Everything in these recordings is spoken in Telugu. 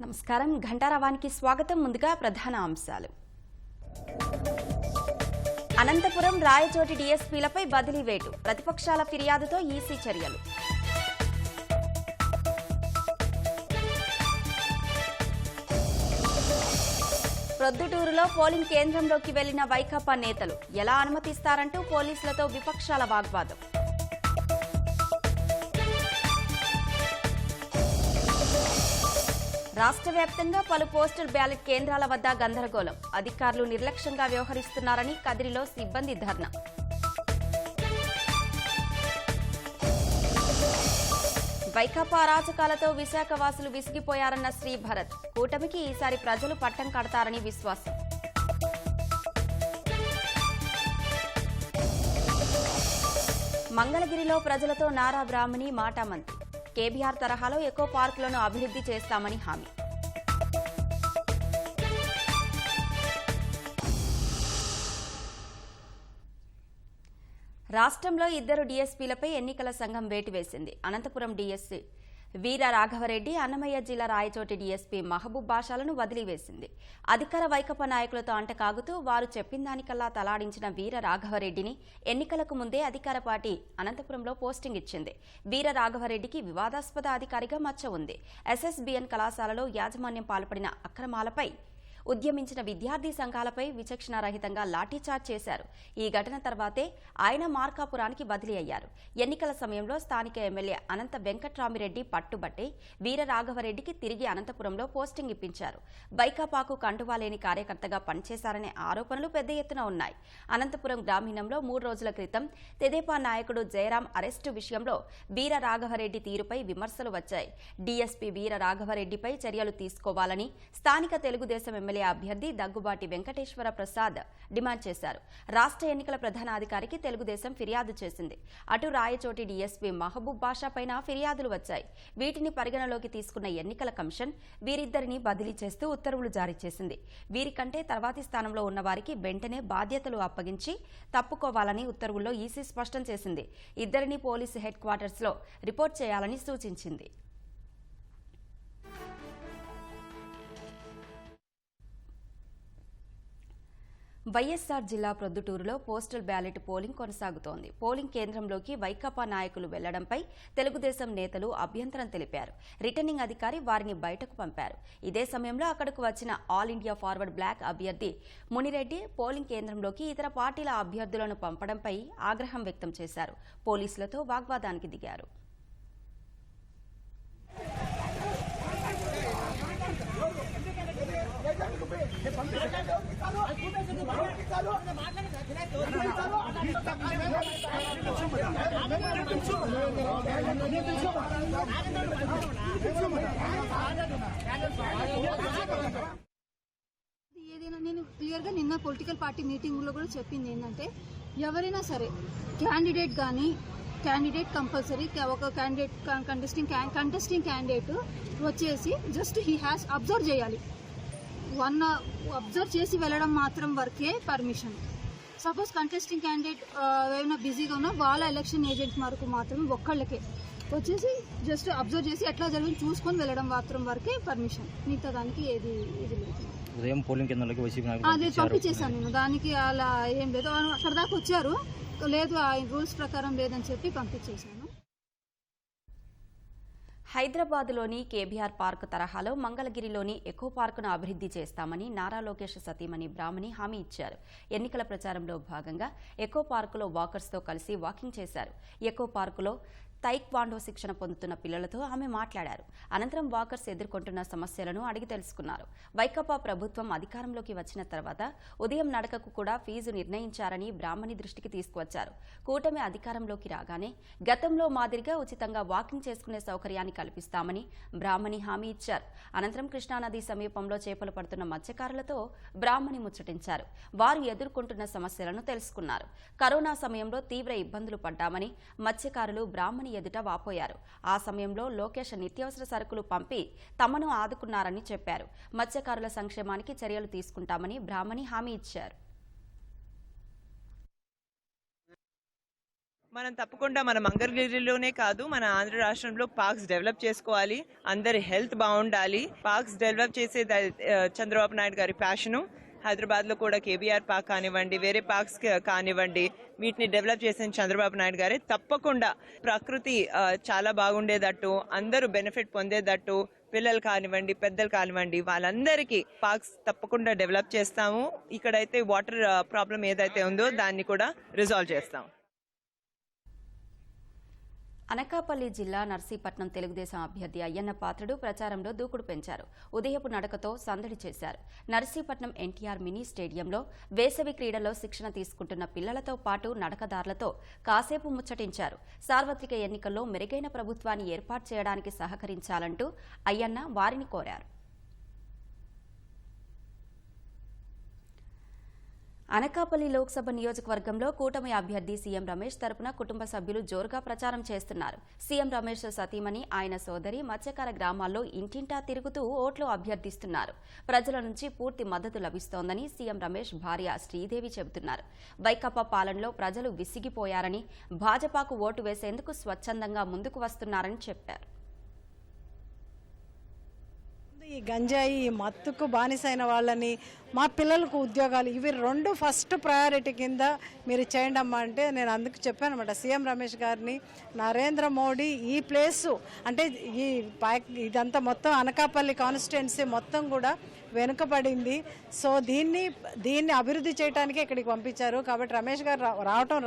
నమస్కారం ఘంటారావానికి స్వాగతం. ముందుగా ప్రధాన అంశాలు. అనంతపురం రాయచోటి డీఎస్పీలపై బదిలీ వేటు, ప్రతిపక్షాల ఫిర్యాదుతో ఈసీ చర్యలు. ప్రొద్దుటూరులో పోలింగ్ కేంద్రంలోకి వెళ్లిన వైకాపా నేతలు ఎలా అనుమతిస్తారంటూ పోలీసులతో విపక్షాల వాగ్వాదం. రాష్ట్ర వ్యాప్తంగా పలు పోస్టల్ బ్యాలెట్ కేంద్రాల వద్ద గందరగోళం, అధికారులు నిర్లక్ష్యంగా వ్యవహరిస్తున్నారని కదిరిలో సిబ్బంది ధర్నా. వైకాపా అరాచకాలతో విశాఖ వాసులు విసిగిపోయారన్న శ్రీభరత్, కూటమికి ఈసారి ప్రజలు పట్టం కడతారని విశ్వాసం. మంగళగిరిలో ప్రజలతో నారా బ్రాహ్మణి మాటామంతి, కేబీఆర్ తరహాలో ఎకో పార్కులను అభివృద్ధి చేస్తామని హామీ. రాష్ట్రంలో ఇద్దరు డీఎస్పీలపై ఎన్నికల సంఘం వేటు వేసింది. అనంతపురం డీఎస్పీ వీర రాఘవరెడ్డి, అన్నమయ్య జిల్లా రాయచోటి డీఎస్పీ మహబూబ్ బాషాలను వదిలివేసింది. అధికార వైకాపా నాయకులతో అంటకాగుతూ వారు చెప్పిన దానికల్లా తలాడించిన వీర రాఘవరెడ్డిని ఎన్నికలకు ముందే అధికార పార్టీ అనంతపురంలో పోస్టింగ్ ఇచ్చింది. వీర రాఘవరెడ్డికి వివాదాస్పద అధికారిగా మచ్చ ఉంది. ఎస్ఎస్బీఎన్ కళాశాలలో యాజమాన్యం పాల్పడిన అక్రమాలపై ఉద్యమించిన విద్యార్థి సంఘాలపై విచక్షణారహితంగా లాఠీచార్జ్ చేశారు. ఈ ఘటన తర్వాతే ఆయన మార్కాపురానికి బదిలీ అయ్యారు. ఎన్నికల సమయంలో స్థానిక ఎమ్మెల్యే అనంత వెంకట్రామిరెడ్డి పట్టుబట్టి వీర రాఘవరెడ్డికి తిరిగి అనంతపురంలో పోస్టింగ్ ఇప్పించారు. వైకాపాకు కండువా లేని కార్యకర్తగా పనిచేశారనే ఆరోపణలు పెద్ద ఎత్తున ఉన్నాయి. అనంతపురం గ్రామీణంలో 3 రోజుల క్రితం తెదేపా నాయకుడు జయరాం అరెస్టు విషయంలో వీర రాఘవరెడ్డి తీరుపై విమర్శలు వచ్చాయి. డీఎస్పీ వీర రాఘవరెడ్డిపై చర్యలు తీసుకోవాలని స్థానిక తెలుగుదేశం ఎమ్మెల్యే అభ్యర్థి దగ్గుబాటి వెంకటేశ్వర ప్రసాద్ డిమాండ్ చేశారు. రాష్ట్ర ఎన్నికల ప్రధానాధికారికి తెలుగుదేశం ఫిర్యాదు చేసింది. అటు రాయచోటి డీఎస్పీ మహబూబ్ బాషా పైన ఫిర్యాదులు వచ్చాయి. వీటిని పరిగణలోకి తీసుకున్న ఎన్నికల కమిషన్ వీరిద్దరిని బదిలీ చేస్తూ ఉత్తర్వులు జారీ చేసింది. వీరికంటే తర్వాతి స్థానంలో ఉన్న వారికి వెంటనే బాధ్యతలు అప్పగించి తప్పుకోవాలని ఉత్తర్వుల్లో ఈసీ స్పష్టం చేసింది. ఇద్దరిని పోలీసు హెడ్ క్వార్టర్స్ లో రిపోర్ట్ చేయాలని సూచించింది. వైఎస్ఆర్ జిల్లా ప్రొద్దుటూరులో పోస్టల్ బ్యాలెట్ పోలింగ్ కొనసాగుతోంది. పోలింగ్ కేంద్రంలోకి వైకాపా నాయకులు వెళ్లడంపై తెలుగుదేశం నేతలు అభ్యంతరం తెలిపారు. రిటర్నింగ్ అధికారి వారిని బయటకు పంపారు. ఇదే సమయంలో అక్కడకు వచ్చిన ఆల్ ఇండియా ఫార్వర్డ్ బ్లాక్ అభ్యర్థి మునిరెడ్డి పోలింగ్ కేంద్రంలోకి ఇతర పార్టీల అభ్యర్థులను పంపడంపై ఆగ్రహం వ్యక్తం చేశారు. పోలీసులతో వాగ్వాదానికి దిగారు. ఏదైనా నేను క్లియర్గా నిన్న పొలిటికల్ పార్టీ మీటింగ్లో కూడా చెప్పింది ఏంటంటే ఎవరైనా సరే క్యాండిడేట్ కానీ క్యాండిడేట్ కంపల్సరీ ఒక కంటెస్టింగ్ క్యాండిడేట్ వచ్చేసి జస్ట్ హీ హ్యాస్ అబ్జర్వ్ చేయాలి. అబ్జర్వ్ చేసి వెళ్ళడం మాత్రం వరకే పర్మిషన్. సపోజ్ కంటెస్టింగ్ క్యాండిడేట్ ఏమైనా బిజీగా ఉన్నా వాళ్ళ ఎలక్షన్ ఏజెంట్ వరకు మాత్రమే ఒక్కళ్ళకే వచ్చేసి జస్ట్ అబ్జర్వ్ చేసి ఎట్లా జరిగింది చూసుకొని వెళ్ళడం మాత్రం వరకే పర్మిషన్. మిగతా దానికి ఏది ఇది లేదు. ఉదయం పోలింగ్ కేంద్రంలోకి అదే పంపించేశాను నేను. దానికి అలా ఏం లేదు, అక్కడ దాకా వచ్చారు, లేదు ఆ రూల్స్ ప్రకారం లేదని చెప్పి పంపించేశాను. హైదరాబాద్లోని కేబీఆర్ పార్క్ తరహాలో మంగళగిరిలోని ఎకో పార్కును అభివృద్ధి చేస్తామని నారా లోకేష్ సతీమణి బ్రాహ్మణి హామీ ఇచ్చారు. ఎన్నికల ప్రచారంలో భాగంగా ఎకో పార్కులో వాకర్స్తో కలిసి వాకింగ్ చేశారు. ఎకో పార్కులో తైక్వాండో శిక్షణ పొందుతున్న పిల్లలతో ఆమె మాట్లాడారు. అనంతరం వాకర్స్ ఎదుర్కొంటున్న సమస్యలను అడిగి తెలుసుకున్నారు. వైకాపా ప్రభుత్వం అధికారంలోకి వచ్చిన తర్వాత ఉదయం నడకకు కూడా ఫీజు నిర్ణయించారని బ్రాహ్మణి దృష్టికి తీసుకువచ్చారు. కూటమి అధికారంలోకి రాగానే గతంలో మాదిరిగా ఉచితంగా వాకింగ్ చేసుకునే సౌకర్యాన్ని కల్పిస్తామని బ్రాహ్మణి హామీ ఇచ్చారు. అనంతరం కృష్ణానది సమీపంలో చేపలు పడుతున్న మత్స్యకారులతో బ్రాహ్మణి ముచ్చటించారు. వారు ఎదుర్కొంటున్న సమస్యలను తెలుసుకున్నారు. కరోనా సమయంలో తీవ్ర ఇబ్బందులు పడ్డామని మత్స్యకారులు బ్రాహ్మణి ఎదుట వాపోయారు. ఆ సమయంలో లోకేష్ నిత్యావసర సరుకులు పంపి తమను ఆదుకున్నారని చెప్పారు. మత్స్యకారుల సంక్షేమానికి చర్యలు తీసుకుంటామని బ్రాహ్మణి హామీ ఇచ్చారు. మనం తప్పకుండా మన మంగళగిరిలోనే కాదు, మన ఆంధ్ర రాష్ట్రంలో పార్క్స్ డెవలప్ చేసుకోవాలి. అందరి హెల్త్ బాగుండాలి. పార్క్స్ డెవలప్ చేసే చంద్రబాబు నాయుడు గారి ప్యాషను. హైదరాబాద్ లో కూడా కేబీఆర్ పార్క్ కానివ్వండి, వేరే పార్క్స్ కానివ్వండి, వీటిని డెవలప్ చేసిన చంద్రబాబు నాయుడు గారే. తప్పకుండా ప్రకృతి చాలా బాగుండేటట్టు, అందరూ బెనిఫిట్ పొందేటట్టు, పిల్లలు కానివ్వండి, పెద్దలు కానివ్వండి, వాళ్ళందరికీ పార్క్స్ తప్పకుండా డెవలప్ చేస్తాము. ఇక్కడైతే వాటర్ ప్రాబ్లం ఏదైతే ఉందో దాన్ని కూడా రిజాల్వ్ చేస్తాం. అనకాపల్లి జిల్లా నర్సీపట్నం తెలుగుదేశం అభ్యర్థి అయ్యన్న పాత్రుడు ప్రచారంలో దూకుడు పెంచారు. ఉదయపు నడకతో సందడి చేశారు. నర్సీపట్నం ఎన్టీఆర్ మినీ స్టేడియంలో వేసవి క్రీడల్లో శిక్షణ తీసుకుంటున్న పిల్లలతో పాటు నడకదారులతో కాసేపు ముచ్చటించారు. సార్వత్రిక ఎన్నికల్లో మెరుగైన ప్రభుత్వాన్ని ఏర్పాటు చేయడానికి సహకరించాలంటూ అయ్యన్న వారిని కోరారు. అనకాపల్లి లోక్సభ నియోజకవర్గంలో కూటమి అభ్యర్థి సీఎం రమేష్ తరపున కుటుంబ సభ్యులు జోరుగా ప్రచారం చేస్తున్నారు. సీఎం రమేష్ సతీమణి, ఆయన సోదరి మత్స్యకార గ్రామాల్లో ఇంటింటా తిరుగుతూ ఓట్లు అభ్యర్థిస్తున్నారు. ప్రజల నుంచి పూర్తి మద్దతు లభిస్తోందని సీఎం రమేష్ భార్య శ్రీదేవి చెబుతున్నారు. వైకాపా పాలనలో ప్రజలు విసిగిపోయారని, భాజపాకు ఓటు వేసేందుకు స్వచ్ఛందంగా ముందుకు వస్తున్నారని చెప్పారు. ఈ గంజాయి, ఈ మత్తుకు బానిసైన వాళ్ళని, మా పిల్లలకు ఉద్యోగాలు, ఇవి రెండు ఫస్ట్ ప్రయారిటీ కింద మీరు చేయండి అమ్మా అంటే నేను అందుకు చెప్పాను అనమాట. సీఎం రమేష్ గారిని, నరేంద్ర మోడీ ఈ ప్లేసు అంటే ఇదంతా మొత్తం అనకాపల్లి కాన్స్టిట్యున్సీ మొత్తం కూడా వెనుకబడింది. సో దీన్ని అభివృద్ధి చేయడానికే ఇక్కడికి పంపించారు. కాబట్టి రమేష్ గారు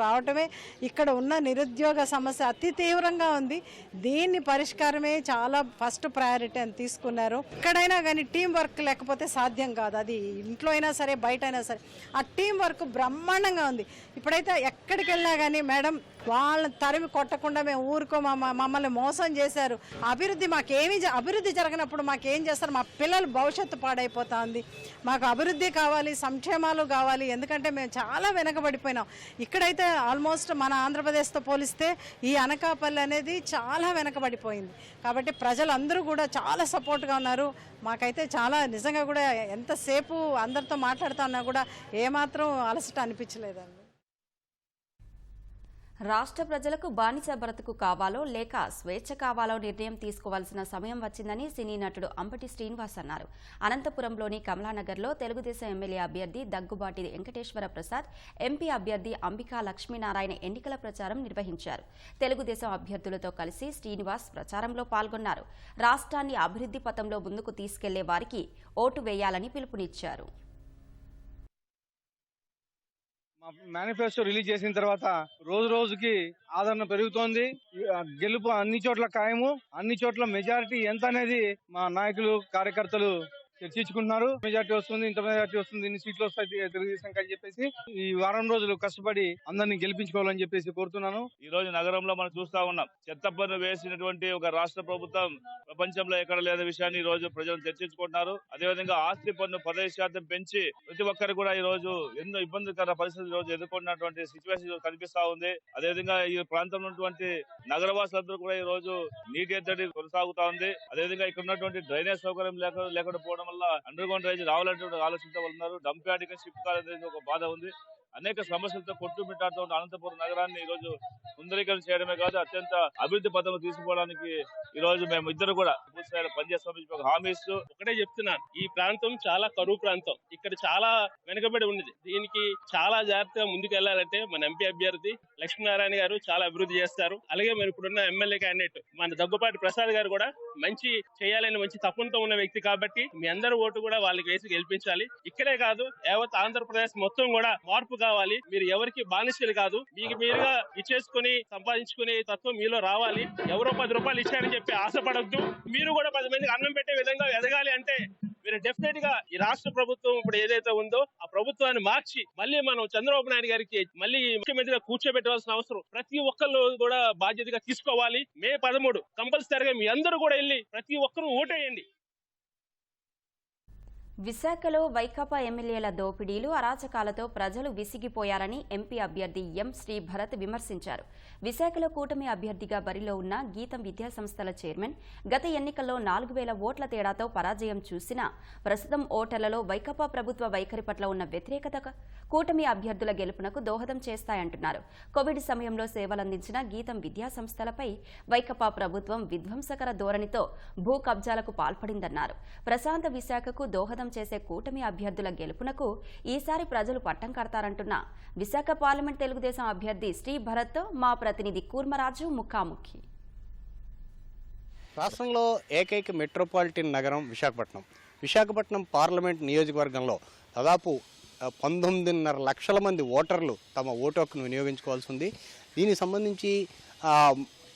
రావటమే ఇక్కడ ఉన్న నిరుద్యోగ సమస్య అతి తీవ్రంగా ఉంది. దీన్ని పరిష్కారమే చాలా ఫస్ట్ ప్రయారిటీ అని తీసుకున్నారు. ఎక్కడైనా కానీ టీం వర్క్ లేకపోతే సాధ్యం కాదు. అది ఇంట్లో అయినా సరే, బయట అయినా సరే ఆ టీం వర్క్ బ్రహ్మాండంగా ఉంది. ఇప్పుడైతే ఎక్కడికి వెళ్ళినా కానీ మేడం వాళ్ళని తరిమి కొట్టకుండా మేము ఊరుకో, మమ్మల్ని మోసం చేశారు, అభివృద్ధి జరగనప్పుడు మాకేం చేస్తారు, మా పిల్లల భవిష్యత్తు పాడైపోతుంది, మాకు అభివృద్ధి కావాలి, సంక్షేమాలు కావాలి, ఎందుకంటే మేము చాలా వెనకబడిపోయినాం. ఇక్కడైతే ఆల్మోస్ట్ మన ఆంధ్రప్రదేశ్తో పోలిస్తే ఈ అనకాపల్లి అనేది చాలా వెనకబడిపోయింది. కాబట్టి ప్రజలందరూ కూడా చాలా సపోర్ట్గా ఉన్నారు. మాకైతే చాలా నిజంగా కూడా ఎంతసేపు అందరితో మాట్లాడుతూ ఉన్నా కూడా ఏమాత్రం అలసట అనిపించలేదండి. రాష్ట్ర ప్రజలకు బానిస బ్రతుకు కావాలో లేక స్వేచ్ఛ కావాలో నిర్ణయం తీసుకోవాల్సిన సమయం వచ్చిందని సినీ నటుడు అంబటి శ్రీనివాస్ అన్నారు. అనంతపురంలోని కమలానగర్లో తెలుగుదేశం ఎమ్మెల్యే అభ్యర్థి దగ్గుబాటి వెంకటేశ్వర ప్రసాద్, ఎంపీ అభ్యర్థి అంబికా లక్ష్మీనారాయణ ఎన్నికల ప్రచారం నిర్వహించారు. తెలుగుదేశం అభ్యర్థులతో కలిసి శ్రీనివాస్ ప్రచారంలో పాల్గొన్నారు. రాష్ట్రాన్ని అభివృద్ధి పథంలో ముందుకు తీసుకెళ్లే వారికి ఓటు వేయాలని పిలుపునిచ్చారు. మేనిఫెస్టో రిలీజ్ చేసిన తర్వాత రోజు రోజుకి ఆదరణ పెరుగుతోంది. గెలుపు అన్ని చోట్ల ఖాయము. అన్ని చోట్ల మెజారిటీ ఎంత అనేది మా నాయకులు, కార్యకర్తలు చర్చించుకుంటున్నారు. మెజార్టీ వస్తుంది, ఇంత మెజార్టీ వస్తుంది, ఇన్ని సీట్లు వస్తాయి తెలుగుదేశం అని చెప్పేసి ఈ వారం రోజులు కష్టపడి అందరినీ గెలిపించుకోవాలని చెప్పేసి కోరుతున్నాను. ఈ రోజు నగరంలో మనం చూస్తా ఉన్నాం. చెత్త పన్ను వేసినటువంటి ఒక రాష్ట్ర ప్రభుత్వం ప్రపంచంలో ఎక్కడ లేని విషయాన్ని ఈ రోజు ప్రజలు చర్చించుకుంటున్నారు. అదేవిధంగా ఆస్తి పన్ను 15% పెంచి ప్రతి ఒక్కరు కూడా ఈ రోజు ఎన్నో ఇబ్బందికర పరిస్థితులు ఈ రోజు ఎదుర్కొన్నటువంటి సిచ్యువేషన్ కనిపిస్తా ఉంది. అదేవిధంగా ఈ ప్రాంతంలో ఉన్నటువంటి నగరవాసులందరూ కూడా ఈ రోజు నీటి ఎద్దడి కొనసాగుతా ఉంది. అదేవిధంగా ఇక్కడ ఉన్నటువంటి డ్రైనేజ్ సౌకర్యం లేకపోవడం వల్ల అండర్ గ్రౌండ్ డ్రైనేజ్ రావాలంటే ఆలోచించే ఉన్నారు. డంప్ యార్డ్ షిఫ్ట్ కాలేదని ఒక బాధ ఉంది. అనేక సమస్యలతో కొట్టుమిట్టాడుతూ ఉన్న అనంతపురం నగరాన్ని ఈ రోజు సుందరీకరణ చేయడమే కాదు, అత్యంత అభివృద్ధి పథంలో తీసుకుపోవడానికి ఈ రోజు మేము ఇద్దరు కూడా పూర్తి స్థాయిలో పనిచేస్తామని హామీ ఇస్తూ ఒకటే చెప్తున్నాను. ఈ ప్రాంతం చాలా కరువు ప్రాంతం. ఇక్కడ చాలా వెనుకబడి ఉన్నది. దీనికి చాలా జాగ్రత్తగా ముందుకు వెళ్లాలంటే మన ఎంపీ అభ్యర్థి లక్ష్మీనారాయణ గారు చాలా అభివృద్ధి చేస్తారు. అలాగే మరి ఇప్పుడున్న ఎమ్మెల్యే క్యాండిడేట్ మన దగ్గుపాటి ప్రసాద్ గారు కూడా మంచి చేయాలని మంచి తపనతో ఉన్న వ్యక్తి కాబట్టి మీ అందరూ ఓటు కూడా వాళ్ళకి వేసి గెలిపించాలి. ఇక్కడే కాదు, యావత్ ఆంధ్రప్రదేశ్ మొత్తం కూడా మార్పు కావాలి. మీరు ఎవరికి బానిసలు కాదు, మీకు మీరుగా ఇచ్చేసుకుని సంపాదించుకునే తత్వం మీలో రావాలి. ఎవరో 10 రూపాయలు ఇచ్చారని చెప్పి ఆశపడద్దు. మీరు కూడా 10 మందికి అన్నం పెట్టే విధంగా ఎదగాలి. అంటే మీరు డెఫినెట్ గా ఈ రాష్ట్ర ప్రభుత్వం ఇప్పుడు ఏదైతే ఉందో ఆ ప్రభుత్వాన్ని మార్చి మళ్ళీ మనం చంద్రబాబు నాయుడు గారికి మళ్ళీ ముఖ్యమంత్రిగా కూర్చోబెట్టవలసిన అవసరం ప్రతి ఒక్కరు కూడా బాధ్యతగా తీసుకోవాలి. మే 13 కంపల్సరీగా మీ అందరూ కూడా వెళ్ళి ప్రతి ఒక్కరూ ఓటేయండి. విశాఖలో వైకాపా ఎమ్మెల్యేల దోపిడీలు అరాచకాలతో ప్రజలు విసిగిపోయారని ఎంపీ అభ్యర్థి ఎం శ్రీభరత్ విమర్శించారు. విశాఖలో కూటమి అభ్యర్థిగా బరిలో ఉన్న గీతం విద్యాసంస్థల చైర్మన్ గత ఎన్నికల్లో 4,000 ఓట్ల తేడాతో పరాజయం చూసినా ప్రస్తుతం ఓటర్లలో వైకాపా ప్రభుత్వ వైఖరి పట్ల ఉన్న వ్యతిరేకత కూటమి అభ్యర్థుల గెలుపునకు దోహదం చేస్తాయంటున్నారు. కోవిడ్ సమయంలో సేవలందించిన గీతం విద్యాసంస్థలపై వైకాపా ప్రభుత్వం విధ్వంసకర ధోరణితో భూ కబ్జాలకు పాల్పడిందన్నారు. ప్రశాంత విశాఖకు దోహదం చేసే కూటమి అభ్యర్థుల గెలుపునకు ఈసారి ప్రజలు పట్టం కడతారంటున్న విశాఖ పార్లమెంట్ తెలుగుదేశం అభ్యర్థి శ్రీభరత్తో మా ప్రతినిధి కూర్మరాజు ముఖాముఖి. రాష్ట్రంలో ఏకైక మెట్రోపాలిటన్ నగరం విశాఖపట్నం పార్లమెంట్ నియోజకవర్గంలో దాదాపు 19.5 లక్షల మంది ఓటర్లు తమ ఓటు హక్కును వినియోగించుకోవాల్సి ఉంది. దీనికి సంబంధించి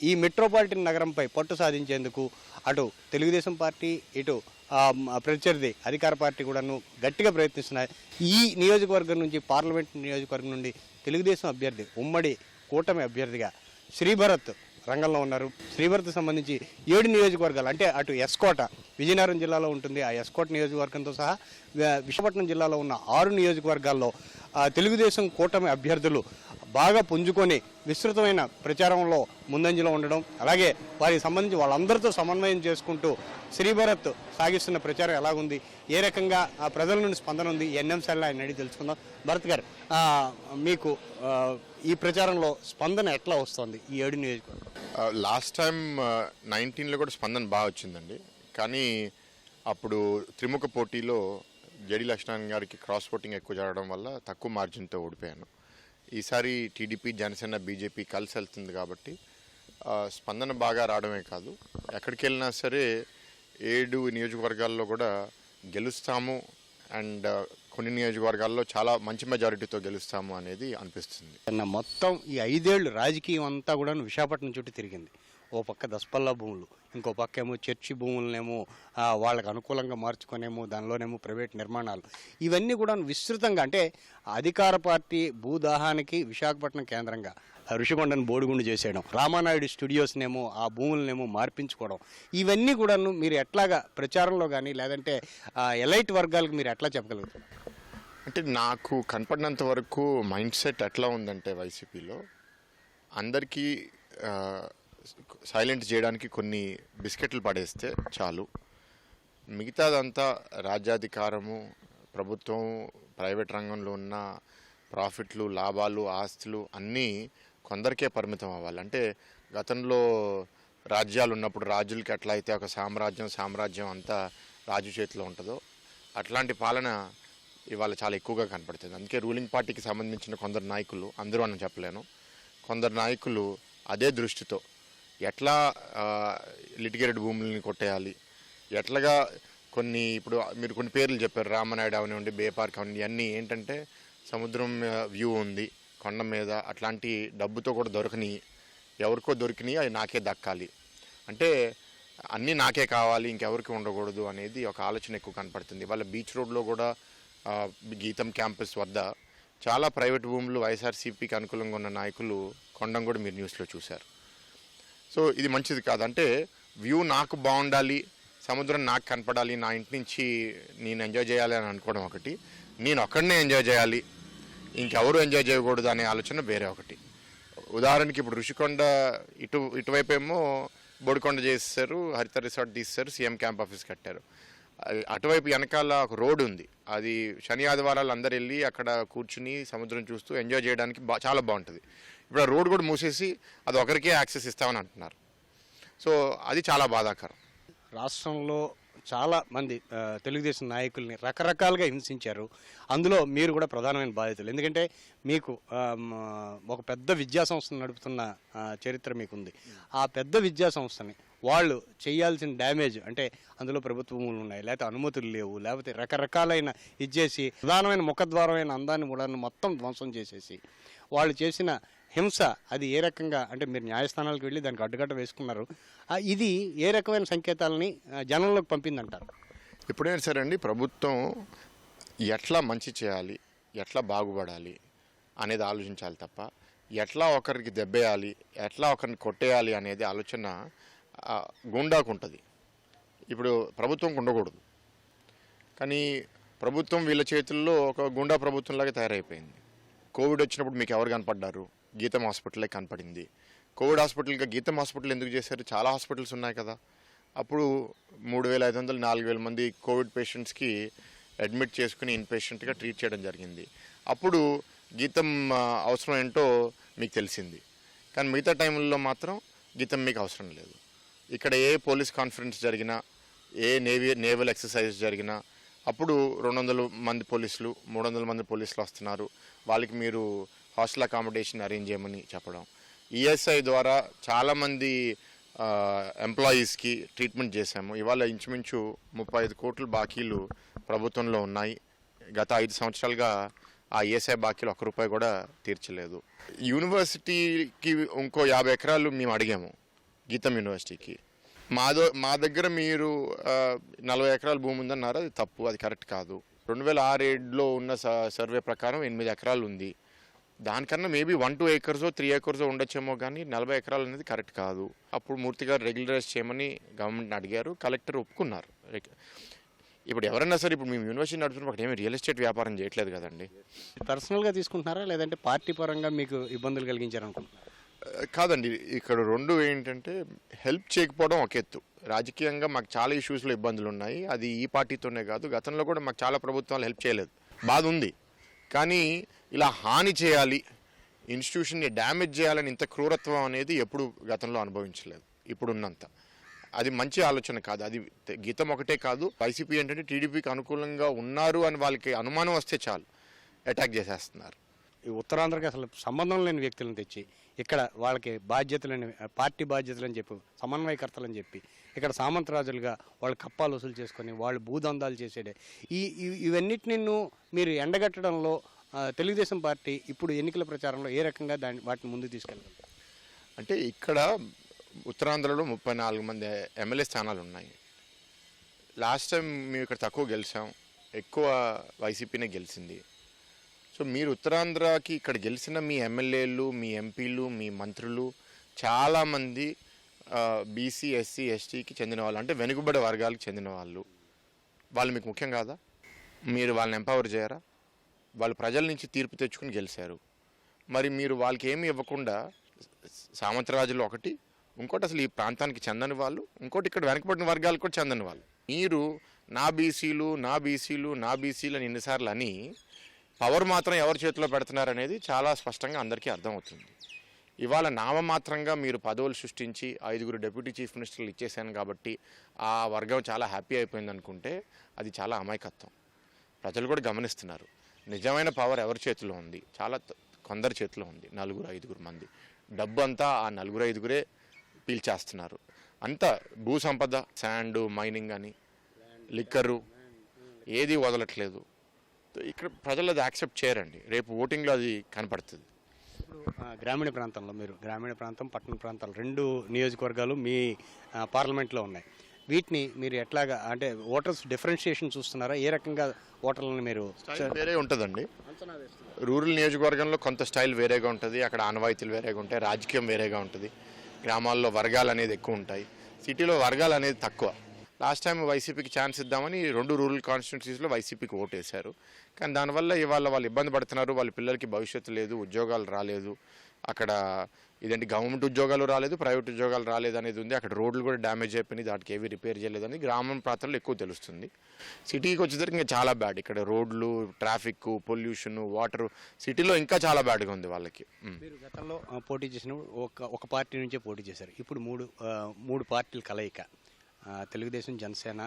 ఈ మెట్రోపాలిటన్ నగరంపై పట్టు సాధించేందుకు అటు తెలుగుదేశం పార్టీ ఇటు ప్రత్యర్థి అధికార పార్టీ కూడాను గట్టిగా ప్రయత్నిస్తున్నాయి. ఈ నియోజకవర్గం నుంచి పార్లమెంట్ నియోజకవర్గం నుండి తెలుగుదేశం అభ్యర్థి ఉమ్మడి కూటమి అభ్యర్థిగా శ్రీభరత్ రంగంలో ఉన్నారు. శ్రీభరత్ సంబంధించి 7 నియోజకవర్గాలు అంటే అటు ఎస్కోట విజయనగరం జిల్లాలో ఉంటుంది. ఆ ఎస్కోట నియోజకవర్గంతో సహా విశాఖపట్నం జిల్లాలో ఉన్న 6 నియోజకవర్గాల్లో తెలుగుదేశం కూటమి అభ్యర్థులు బాగా పుంజుకొని విస్తృతమైన ప్రచారంలో ముందంజలో ఉండడం, అలాగే వారికి సంబంధించి వాళ్ళందరితో సమన్వయం చేసుకుంటూ శ్రీభరత్ సాగిస్తున్న ప్రచారం ఎలాగుంది, ఏ రకంగా ప్రజల నుండి స్పందన ఉంది, ఎన్ఎంసీలో ఆయన అడిగి తెలుసుకుందాం. భరత్ గారు, మీకు ఈ ప్రచారంలో స్పందన ఎట్లా వస్తుంది ఈ 7 నియోజకవర్గం? లాస్ట్ టైం 19లో కూడా స్పందన బాగా వచ్చిందండి. కానీ అప్పుడు త్రిముఖ పోటీలో జడి లక్ష్మణ్ గారికి క్రాస్ ఓటింగ్ ఎక్కువ జరగడం వల్ల తక్కువ మార్జిన్తో ఓడిపోయాను. ఈసారి టీడీపీ, జనసేన, బీజేపీ కలిసి వెళ్తుంది కాబట్టి స్పందన బాగా రావడమే కాదు, ఎక్కడికి వెళ్ళినా సరే 7 నియోజకవర్గాల్లో కూడా గెలుస్తాము అండ్ కొన్ని నియోజకవర్గాల్లో చాలా మంచి మెజారిటీతో గెలుస్తాము అనేది అనిపిస్తుంది. మొత్తం ఈ 5 ఏళ్ళు రాజకీయం అంతా కూడా విశాఖపట్నం చుట్టూ తిరిగింది. ఓ పక్క దసపల్లా భూములు, ఇంకో పక్క ఏమో చర్చి భూములనేమో వాళ్ళకు అనుకూలంగా మార్చుకునేమో దానిలోనేమో ప్రైవేట్ నిర్మాణాలు, ఇవన్నీ కూడా విస్తృతంగా అంటే అధికార పార్టీ భూదాహానికి విశాఖపట్నం కేంద్రంగా ఋషికొండను బోడిగుండు చేసేయడం, రామానాయుడు స్టూడియోస్నేమో ఆ భూములనేమో మార్పించుకోవడం, ఇవన్నీ కూడా మీరు ఎట్లాగా ప్రచారంలో కానీ లేదంటే ఎలైట్ వర్గాలకు మీరు ఎట్లా చెప్పగలుగుతారు? అంటే నాకు కనపడినంత వరకు మైండ్ సెట్ ఎట్లా ఉందంటే వైసీపీలో అందరికీ సైలెంట్ చేయడానికి కొన్ని బిస్కెట్లు పడేస్తే చాలు, మిగతాదంతా రాజ్యాధికారము, ప్రభుత్వం, ప్రైవేట్ రంగంలో ఉన్న ప్రాఫిట్లు, లాభాలు, ఆస్తులు అన్నీ కొందరికే పరిమితం అవ్వాలి. అంటే గతంలో రాజ్యాలు ఉన్నప్పుడు రాజులకి ఎట్లా అయితే ఒక సామ్రాజ్యం అంతా రాజు చేతిలో ఉంటుందో అట్లాంటి పాలన ఇవాళ చాలా ఎక్కువగా కనపడుతుంది. అందుకే రూలింగ్ పార్టీకి సంబంధించిన కొందరు నాయకులు, అందరూ అని చెప్పలేను, కొందరు నాయకులు అదే దృష్టితో ఎట్లా లిటిగేటెడ్ భూములని కొట్టేయాలి, ఎట్లాగా ఇప్పుడు మీరు కొన్ని పేర్లు చెప్పారు, రామనాయుడు అవనివ్వండి, బే పార్క్ అవన్నీ, ఇవన్నీ ఏంటంటే సముద్రం వ్యూ ఉంది కొండ మీద, అట్లాంటి డబ్బుతో కూడా దొరకని, ఎవరికో దొరికినాయి అవి నాకే దక్కాలి అంటే అన్నీ నాకే కావాలి, ఇంకెవరికి ఉండకూడదు అనేది ఒక ఆలోచన ఎక్కువ కనపడుతుంది. వాళ్ళ బీచ్ రోడ్లో కూడా గీతం క్యాంపస్ వద్ద చాలా ప్రైవేట్ భూములు వైఎస్ఆర్సీపీకి అనుకూలంగా ఉన్న నాయకులు కొండం కూడా మీరు న్యూస్లో చూశారు. సో ఇది మంచిది కాదంటే వ్యూ నాకు బాగుండాలి, సముద్రం నాకు కనపడాలి, నా ఇంటి నుంచి నేను ఎంజాయ్ చేయాలి అని అనుకోవడం ఒకటి, నేను ఒక్కడనే ఎంజాయ్ చేయాలి ఇంకెవరు ఎంజాయ్ చేయకూడదు అనే ఆలోచన వేరే ఒకటి. ఉదాహరణకి ఇప్పుడు ఋషికొండ ఇటువైపు ఏమో బోడికొండ చేస్తారు, హరిత రిసార్ట్ తీస్తారు, సీఎం క్యాంప్ ఆఫీస్ కట్టారు. అటువైపు వెనకాల ఒక రోడ్డు ఉంది, అది శని ఆదివారాలు అందరు వెళ్ళి అక్కడ కూర్చుని సముద్రం చూస్తూ ఎంజాయ్ చేయడానికి చాలా బాగుంటుంది. ఇప్పుడు ఆ రోడ్ కూడా మూసేసి అది ఒకరికే యాక్సెస్ ఇస్తామని అంటున్నారు. సో అది చాలా బాధాకరం. రాష్ట్రంలో చాలా మంది తెలుగుదేశం నాయకుల్ని రకరకాలుగా హింసించారు, అందులో మీరు కూడా ప్రధానమైన బాధితులు. ఎందుకంటే మీకు ఒక పెద్ద విద్యా సంస్థను నడుపుతున్న చరిత్ర మీకుంది. ఆ పెద్ద విద్యా సంస్థని వాళ్ళు చేయాల్సిన డ్యామేజ్ అంటే అందులో ప్రభుత్వ భూములు ఉన్నాయి, లేకపోతే అనుమతులు లేవు, లేకపోతే రకరకాలైన ఇచ్చేసి ప్రధానమైన ముఖద్వారమైన అందాన్ని కూడా మొత్తం ధ్వంసం చేసేసి వాళ్ళు చేసిన హింస అది ఏ రకంగా అంటే మీరు న్యాయస్థానాలకు వెళ్ళి దానికి అడ్డుకట్ట వేసుకున్నారు, ఇది ఏ రకమైన సంకేతాలని జనంలోకి పంపిందంటారు? ఎప్పుడైనా సరే అండి, ప్రభుత్వం ఎట్లా మంచి చేయాలి, ఎట్లా బాగుపడాలి అనేది ఆలోచించాలి తప్ప ఎట్లా ఒకరికి దెబ్బేయాలి, ఎట్లా ఒకరిని కొట్టేయాలి అనేది ఆలోచన గుండాకు ఉంటుంది. ఇప్పుడు ప్రభుత్వంకి ఉండకూడదు. కానీ ప్రభుత్వం వీళ్ళ చేతుల్లో ఒక గుండా ప్రభుత్వంలాగా తయారైపోయింది. కోవిడ్ వచ్చినప్పుడు మీకు ఎవరు కనపడ్డారు? గీతం హాస్పిటలే కనపడింది. కోవిడ్ హాస్పిటల్గా గీతం హాస్పిటల్ ఎందుకు చేశారు? చాలా హాస్పిటల్స్ ఉన్నాయి కదా. అప్పుడు 3,500 4,000 మంది కోవిడ్ పేషెంట్స్కి అడ్మిట్ చేసుకుని ఇన్పేషెంట్గా ట్రీట్ చేయడం జరిగింది. అప్పుడు గీతం అవసరం ఏంటో మీకు తెలిసింది. కానీ మిగతా టైంలో మాత్రం గీతం మీకు అవసరం లేదు. ఇక్కడ ఏ పోలీస్ కాన్ఫరెన్స్ జరిగినా, ఏ నేవల్ ఎక్సర్సైజ్ జరిగినా అప్పుడు 200 మంది పోలీసులు 300 మంది పోలీసులు వస్తున్నారు, వాళ్ళకి మీరు హాస్టల్ అకామిడేషన్ అరేంజ్ చేయమని చెప్పడం. ఈఎస్ఐ ద్వారా చాలామంది ఎంప్లాయీస్కి ట్రీట్మెంట్ చేశాము. ఇవాళ ఇంచుమించు 35 కోట్ల బాకీలు ప్రభుత్వంలో ఉన్నాయి. గత 5 సంవత్సరాలుగా ఆ ఈఎస్ఐ బాకీలు ₹1 కూడా తీర్చలేదు. యూనివర్సిటీకి ఇంకో 50 ఎకరాలు మేము అడిగాము గీతం యూనివర్సిటీకి. మా దగ్గర మీరు 40 ఎకరాల భూమి ఉందన్నారు. అది తప్పు, అది కరెక్ట్ కాదు. 2006-7లో ఉన్న సర్వే ప్రకారం 8 ఎకరాలు ఉంది. దానికన్నా మేబీ 1-2 acres 3 acres ఉండొచ్చేమో, కానీ 40 ఎకరాలు అనేది కరెక్ట్ కాదు. అప్పుడు మూర్తి గారు రెగ్యులరైజ్ చేయమని గవర్నమెంట్ని అడిగారు, కలెక్టర్ ఒప్పుకున్నారు. ఇప్పుడు ఎవరైనా సరే, ఇప్పుడు మేము యూనివర్సిటీ నడుపుతున్నప్పుడు అక్కడ ఏమి రియల్ ఎస్టేట్ వ్యాపారం చేయట్లేదు కదండి. పర్సనల్గా తీసుకుంటున్నారా లేదంటే పార్టీ పరంగా మీకు ఇబ్బందులు కలిగించారనుకుంటున్నారా? కాదండి, ఇక్కడ 2 ఏంటంటే హెల్ప్ చేయకపోవడం ఒక ఎత్తు. రాజకీయంగా మాకు చాలా ఇష్యూస్లో ఇబ్బందులు ఉన్నాయి. అది ఈ పార్టీతోనే కాదు, గతంలో కూడా మాకు చాలా ప్రభుత్వాలు హెల్ప్ చేయలేదు. బాధ ఉంది. కానీ ఇలా హాని చేయాలి, ఇన్స్టిట్యూషన్ని డ్యామేజ్ చేయాలని ఇంత క్రూరత్వం అనేది ఎప్పుడు గతంలో అనుభవించలేదు ఇప్పుడున్నంత. అది మంచి ఆలోచన కాదు. అది గీతం ఒకటే కాదు, వైసీపీ ఏంటంటే టీడీపీకి అనుకూలంగా ఉన్నారు అని వాళ్ళకి అనుమానం వస్తే చాలు అటాక్ చేసేస్తున్నారు. ఈ ఉత్తరాంధ్రకి అసలు సంబంధం లేని వ్యక్తులను తెచ్చి ఇక్కడ వాళ్ళకి బాధ్యతలని, పార్టీ బాధ్యతలని చెప్పి, సమన్వయకర్తలని చెప్పి ఇక్కడ సామంతరాజులుగా వాళ్ళు కప్పాలు వసూలు చేసుకొని వాళ్ళు భూదందాలు చేసేడే ఇవన్నిటిని మీరు ఎండగట్టడంలో తెలుగుదేశం పార్టీ ఇప్పుడు ఎన్నికల ప్రచారంలో ఏ రకంగా వాటిని ముందుకు తీసుకెళ్ళాలి? అంటే ఇక్కడ ఉత్తరాంధ్రలో 34 మంది ఎమ్మెల్యే స్థానాలు ఉన్నాయి. లాస్ట్ టైం మేము ఇక్కడ తక్కువ గెలిచాం, ఎక్కువ వైసీపీనే గెలిచింది. సో మీరు ఉత్తరాంధ్రకి ఇక్కడ గెలిచిన మీ ఎమ్మెల్యేలు, మీ ఎంపీలు, మీ మంత్రులు చాలామంది బీసీ, ఎస్సీ, ఎస్టీకి చెందిన వాళ్ళు, అంటే వెనుకబడే వర్గాలకు చెందిన వాళ్ళు. వాళ్ళు మీకు ముఖ్యం కాదా? మీరు వాళ్ళని ఎంపవర్ చేయరా? వాళ్ళు ప్రజల నుంచి తీర్పు తెచ్చుకుని గెలిచారు. మరి మీరు వాళ్ళకి ఏమీ ఇవ్వకుండా సామంతరాజులు ఒకటి, ఇంకోటి అసలు ఈ ప్రాంతానికి చెందని వాళ్ళు, ఇంకోటి ఇక్కడ వెనకబడిన వర్గాలకు కూడా చెందని వాళ్ళు. మీరు నా బీసీలు అని ఎన్నిసార్లు అని పవర్ మాత్రం ఎవరి చేతిలో పెడుతున్నారనేది చాలా స్పష్టంగా అందరికీ అర్థమవుతుంది. ఇవాళ నామమాత్రంగా మీరు పదవులు సృష్టించి 5 డిప్యూటీ చీఫ్ మినిస్టర్లు ఇచ్చేసాను కాబట్టి ఆ వర్గం చాలా హ్యాపీ అయిపోయింది అనుకుంటే అది చాలా అమాయకత్వం. ప్రజలు కూడా గమనిస్తున్నారు. నిజమైన పవర్ ఎవరి చేతిలో ఉంది? చాలా కొందరి చేతిలో ఉంది, 4-5 మంది. డబ్బు అంతా ఆ 4-5 పీల్చేస్తున్నారు. అంతా భూ సంపద, శాండ్ మైనింగ్ అని, లిక్కరు ఏది వదలట్లేదు. ఇక్కడ ప్రజలు అది యాక్సెప్ట్ చేయరండి. రేపు ఓటింగ్లో అది కనపడుతుంది. గ్రామీణ ప్రాంతంలో గ్రామీణ ప్రాంతం, పట్టణ ప్రాంతాలు 2 నియోజకవర్గాలు మీ పార్లమెంట్లో ఉన్నాయి. వీటిని మీరు ఎట్లాగా, అంటే ఓటర్స్ డిఫరెన్షియేషన్ చూస్తున్నారా? ఏ రకంగా ఓటర్లను మీరు వేరే ఉంటుందండి. రూరల్ నియోజకవర్గంలో కొంత స్టైల్ వేరేగా ఉంటుంది, అక్కడ ఆనవాయితీలు వేరేగా ఉంటాయి, రాజకీయం వేరేగా ఉంటుంది. గ్రామాల్లో వర్గాలు అనేది ఎక్కువ ఉంటాయి, సిటీలో వర్గాలు అనేది తక్కువ. లాస్ట్ టైం వైసీపీకి ఛాన్స్ ఇద్దామని 2 రూరల్ కాన్స్టిట్యున్సీస్లో వైసీపీకి ఓటేశారు. కానీ దానివల్ల ఇవాళ వాళ్ళు ఇబ్బంది పడుతున్నారు. వాళ్ళ పిల్లలకి భవిష్యత్తు లేదు, ఉద్యోగాలు రాలేదు, అక్కడ ఇదేంటి గవర్నమెంట్ ఉద్యోగాలు రాలేదు, ప్రైవేట్ ఉద్యోగాలు రాలేదు అనేది ఉంది. అక్కడ రోడ్లు కూడా డ్యామేజ్ అయిపోయినాయి, దానికి ఏవి రిపేర్ చేయలేదని గ్రామం ప్రాంతాల్లో ఎక్కువ తెలుస్తుంది. సిటీకి వచ్చేసరికి ఇంకా చాలా బ్యాడ్. ఇక్కడ రోడ్లు, ట్రాఫిక్, పొల్యూషన్, వాటర్ సిటీలో ఇంకా చాలా బ్యాడ్గా ఉంది వాళ్ళకి. మీరు గతంలో పోటీ చేసినప్పుడు ఒక పార్టీ నుంచే పోటీ చేశారు. ఇప్పుడు మూడు పార్టీల కలయిక, తెలుగుదేశం, జనసేన,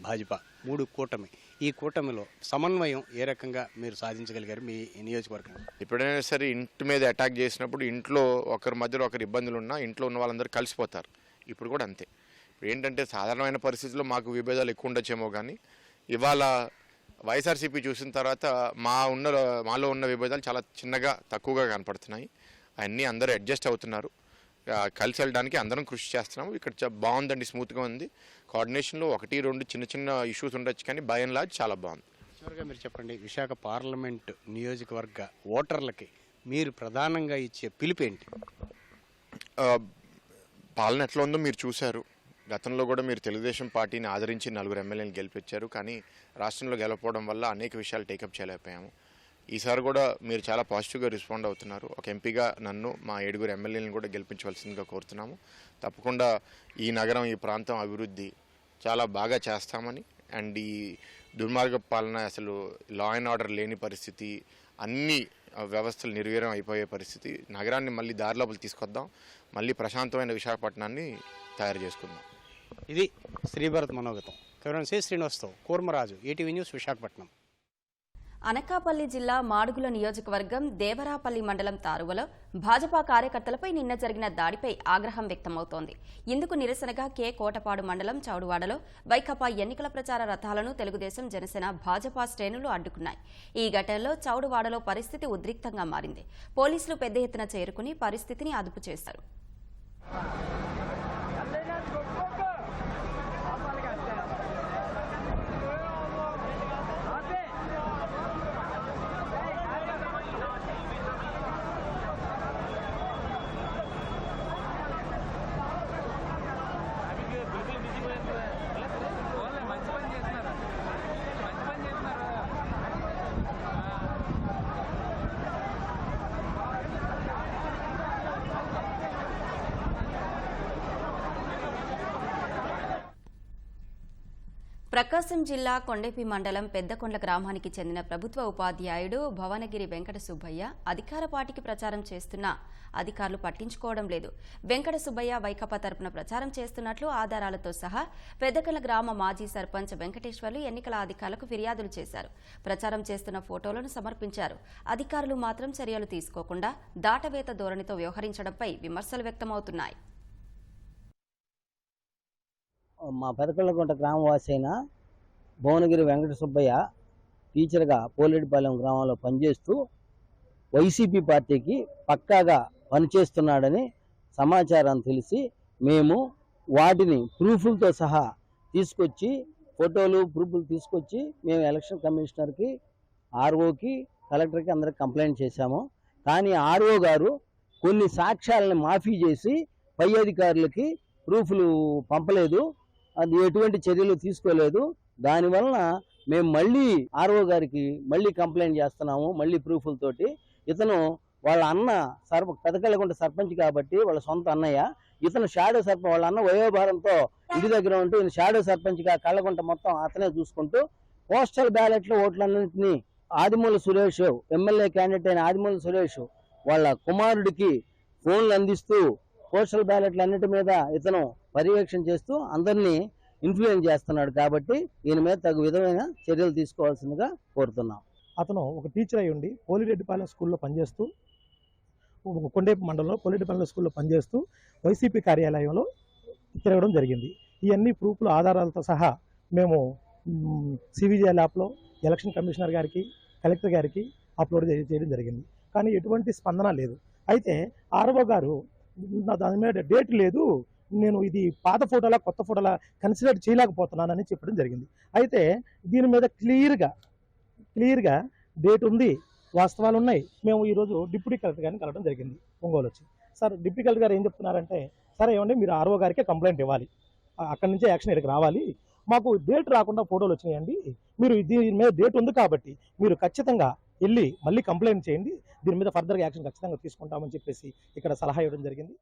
భాజపా, 3 కూటమి. ఈ కూటమిలో సమన్వయం ఏ రకంగా మీరు సాధించగలిగారు మీ నియోజకవర్గం? ఎప్పుడైనా సరే ఇంటి మీద అటాక్ చేసినప్పుడు ఇంట్లో ఒకరి మధ్యలో ఒకరి ఇబ్బందులు ఉన్నా ఇంట్లో ఉన్న వాళ్ళందరూ కలిసిపోతారు. ఇప్పుడు కూడా అంతే. ఇప్పుడు ఏంటంటే సాధారణమైన పరిస్థితుల్లో మాకు విభేదాలు ఎక్కువ ఉండొచ్చేమో, కానీ ఇవాళ వైఎస్ఆర్సీపీ చూసిన తర్వాత మాలో ఉన్న విభేదాలు చాలా చిన్నగా, తక్కువగా కనపడుతున్నాయి. అన్నీ అందరూ అడ్జస్ట్ అవుతున్నారు. కలిసి వెళ్ళడానికి అందరం కృషి చేస్తున్నాము. ఇక్కడ బాగుందండి, స్మూత్గా ఉంది. కోఆర్డినేషన్లో 1-2 చిన్న ఇష్యూస్ ఉండొచ్చు, కానీ బై అండ్ లార్జ్ చాలా బాగుంది. చివరిగా మీరు చెప్పండి, విశాఖ పార్లమెంట్ నియోజకవర్గ ఓటర్లకి మీరు ప్రధానంగా ఇచ్చే పిలుపు ఏంటి? పాలన ఎట్లా ఉందో మీరు చూశారు. గతంలో కూడా మీరు తెలుగుదేశం పార్టీని ఆదరించి 4 ఎమ్మెల్యేలు గెలిపించారు, కానీ రాష్ట్రంలో గెలవకపోవడం వల్ల అనేక విషయాలు టేకప్ చేయలేకపోయాము. ఈసారి కూడా మీరు చాలా పాజిటివ్గా రెస్పాండ్ అవుతున్నారు. ఒక ఎంపీగా నన్ను మా 7 ఎమ్మెల్యేలను కూడా గెలిపించవలసిందిగా కోరుతున్నాము. తప్పకుండా ఈ నగరం, ఈ ప్రాంతం అభివృద్ధి చాలా బాగా చేస్తామని, అండ్ ఈ దుర్మార్గ పాలన, అసలు లా అండ్ ఆర్డర్ లేని పరిస్థితి, అన్ని వ్యవస్థలు నిర్వీర్యం అయిపోయే పరిస్థితి, నగరాన్ని మళ్ళీ దారిలోపల తీసుకొద్దాం, మళ్ళీ ప్రశాంతమైన విశాఖపట్నాన్ని తయారు చేసుకుందాం. ఇది Sribharat మనోగతం. Cameraman C శ్రీనివాస్తో Kurmaraju, ETV news, Visakhapatnam. Anakapalli జిల్లా మాడుగుల నియోజకవర్గం దేవరాపల్లి మండలం తారువలో భాజపా కార్యకర్తలపై నిన్న జరిగిన దాడిపై ఆగ్రహం వ్యక్తమవుతోంది. ఇందుకు నిరసనగా కోటపాడు మండలం చౌడువాడలో వైకాపా ఎన్నికల ప్రచార రథాలను తెలుగుదేశం, జనసేన, భాజపా శ్రేణులు అడ్డుకున్నాయి. ఈ ఘటనలో చౌడువాడలో పరిస్థితి ఉద్రిక్తంగా మారింది. పోలీసులు పెద్ద ఎత్తున చేరుకుని పరిస్థితిని అదుపు చేశారు. ప్రకాశం జిల్లా కొండేపి మండలం పెద్దకొండ్ల గ్రామానికి చెందిన ప్రభుత్వ ఉపాధ్యాయుడు భవనగిరి వెంకట సుబ్బయ్య అధికార పార్టీకి ప్రచారం చేస్తున్నా అధికారులు పట్టించుకోవడం లేదు. వెంకట సుబ్బయ్య వైకాపా తరపున ప్రచారం చేస్తున్నట్లు ఆధారాలతో సహా పెద్దకొండ్ల గ్రామ మాజీ సర్పంచ్ వెంకటేశ్వర్లు ఎన్నికల అధికారులకు ఫిర్యాదులు చేశారు. ప్రచారం చేస్తున్న ఫోటోలను సమర్పించారు. అధికారులు మాత్రం చర్యలు తీసుకోకుండా దాటవేత ధోరణితో వ్యవహరించడంపై విమర్శలు వ్యక్తమవుతున్నాయి. మా పెదకళ్ళకుంట గ్రామవాసి అయిన భువనగిరి వెంకట సుబ్బయ్య టీచర్గా పోలేటిపాలెం గ్రామంలో పనిచేస్తూ వైసీపీ పార్టీకి పక్కాగా పనిచేస్తున్నాడని సమాచారం తెలిసి మేము వాటిని ప్రూఫ్లతో సహా తీసుకొచ్చి, ఫోటోలు ప్రూఫ్లు తీసుకొచ్చి మేము ఎలక్షన్ కమిషనర్కి, ఆర్ఓకి, కలెక్టర్కి అందరికి కంప్లైంట్ చేశాము. కానీ ఆర్ఓ గారు కొన్ని సాక్ష్యాలను మాఫీ చేసి పై అధికారులకి ప్రూఫ్లు పంపలేదు, అది ఎటువంటి చర్యలు తీసుకోలేదు. దానివలన మేము మళ్ళీ ఆర్ఓ గారికి మళ్ళీ కంప్లైంట్ చేస్తున్నాము, మళ్ళీ ప్రూఫ్లతోటి. ఇతను వాళ్ళ అన్న పెదకళ్ళకుంట సర్పంచ్ కాబట్టి వాళ్ళ సొంత అన్నయ్య, ఇతను షాడో సర్పంచ్. వాళ్ళ అన్న వయోభారంతో ఇంటి దగ్గర ఉంటూ ఈయన షాడో సర్పంచ్గా కళ్ళకుంట మొత్తం అతనే చూసుకుంటూ postal బ్యాలెట్ల ఓట్లన్నింటినీ Adimula Suresh, MLA candidate అయిన ఆదిమూల సురేష్ వాళ్ళ కుమారుడికి ఫోన్లు అందిస్తూ పోస్టల్ బ్యాలెట్లు అన్నిటి మీద ఇతను పర్యవేక్షణ చేస్తూ అందరినీ ఇన్ఫ్లుయెన్స్ చేస్తున్నాడు. కాబట్టి ఈయన మీద తగు విధమైన చర్యలు తీసుకోవాల్సిందిగా కోరుతున్నాం. అతను ఒక టీచర్ అయి ఉండి పోలిరెడ్డిపాలెం స్కూల్లో పనిచేస్తూ, కొండేపు మండలంలో పోలిరెడ్డిపాలెం స్కూల్లో పనిచేస్తూ వైసీపీ కార్యాలయంలో తిరగడం జరిగింది. ఇవన్నీ ప్రూఫ్లు ఆధారాలతో సహా మేము సివిజిఎల్ యాప్లో ఎలక్షన్ కమిషనర్ గారికి, కలెక్టర్ గారికి అప్లోడ్ చేయడం జరిగింది. కానీ ఎటువంటి స్పందన లేదు. అయితే ఆర్ఓ గారు దాని మీద డేట్ లేదు, నేను ఇది పాత ఫోటోలా కొత్త ఫోటోలా కన్సిడర్ చేయలేకపోతున్నానని చెప్పడం జరిగింది. అయితే దీని మీద క్లియర్గా డేట్ ఉంది, వాస్తవాలు ఉన్నాయి. మేము ఈరోజు డిప్యూటీ కలెక్టర్ గారిని కలవడం జరిగింది ఒంగోలు వచ్చి. సార్ డిప్యూటీ కలెక్టర్ గారు ఏం చెప్తున్నారంటే, సరే ఏమండి మీరు ఆర్ఓ గారికే కంప్లైంట్ ఇవ్వాలి, అక్కడి నుంచే యాక్షన్ ఇక్కడికి రావాలి, మాకు డేట్ రాకుండా ఫోటోలు వచ్చినాయండి, మీరు దీని మీద డేట్ ఉంది కాబట్టి మీరు ఖచ్చితంగా వెళ్ళి మళ్ళీ కంప్లైంట్ చేయండి, దీని మీద ఫర్దర్గా యాక్షన్ ఖచ్చితంగా తీసుకుంటామని చెప్పేసి ఇక్కడ సలహా ఇవ్వడం జరిగింది.